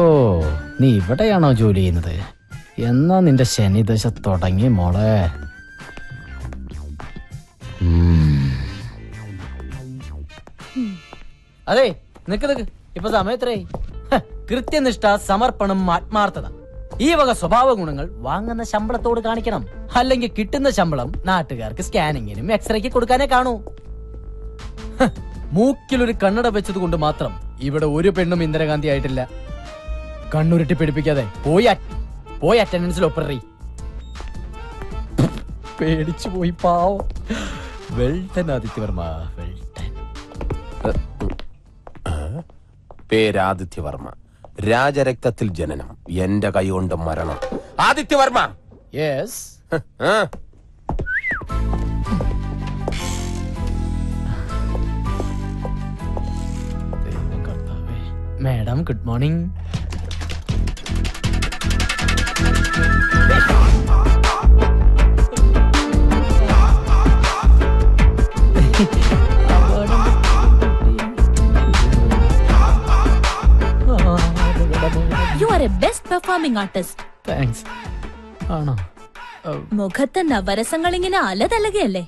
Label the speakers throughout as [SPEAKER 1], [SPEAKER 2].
[SPEAKER 1] ഓ, നീ ഇവിടെയാണോ ജോലി ചെയ്യുന്നത്? എന്നാ നിന്റെ ശനിദശ തുടങ്ങി മോളെ. അതെ, നിക്ക് നിക്ക്, ഇപ്പൊ സമയത്രേ. കൃത്യനിഷ്ഠ, സമർപ്പണം, ആത്മാർത്ഥത, ഈ വക സ്വഭാവ ഗുണങ്ങൾ വാങ്ങുന്ന ശമ്പളത്തോട് കാണിക്കണം. അല്ലെങ്കിൽ കിട്ടുന്ന ശമ്പളം നാട്ടുകാർക്ക് സ്കാനിങ്ങിനും എക്സ്റേക്ക് കൊടുക്കാനേ കാണൂ. മൂക്കിലൊരു കണ്ണട വെച്ചത് കൊണ്ട് മാത്രം ഇവിടെ ഒരു പെണ്ണും ഇന്ദിരാഗാന്ധി ആയിട്ടില്ല. കണ്ണുരുട്ടി പിടിപ്പിക്കാതെ പോയി അറ്റൻഡൻസിൽ ഒപ്പറി. പേടിച്ചു പോയി പാവം. Welton Adityavarma, Welton.
[SPEAKER 2] പേരാദിത്യവർമ്മ, രാജരക്തത്തിൽ ജനനം, എന്റെ കൈകൊണ്ട് മരണം. Adityavarma.
[SPEAKER 1] Yes. Madam, good morning.
[SPEAKER 3] You are a best performing artist.
[SPEAKER 1] Thanks. ആണോ?
[SPEAKER 3] മുഖത്തെ നവരസങ്ങൾ ഇങ്ങനെ അലതലകയല്ലേ?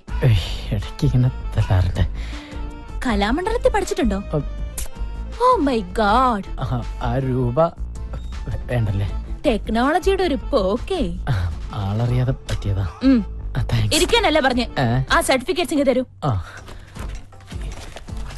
[SPEAKER 1] ഇടയ്ക്ക് ഇങ്ങനെ തല്ലാറുണ്ട്.
[SPEAKER 3] കലാമണ്ഡലത്തിൽ പഠിച്ചിട്ടുണ്ടോ? Oh my God.
[SPEAKER 1] ആ രൂപ വേണ്ടല്ലേ?
[SPEAKER 3] ടെക്നോളജിയുടെ ഒരു പോക്കേ.
[SPEAKER 1] ആളറിയാതെ പറ്റിയതാ.
[SPEAKER 3] ഇരിക്കാനല്ലേ പറഞ്ഞേ? ആ സർട്ടിഫിക്കറ്റ്സ് ഇങ്ങ് തരൂ.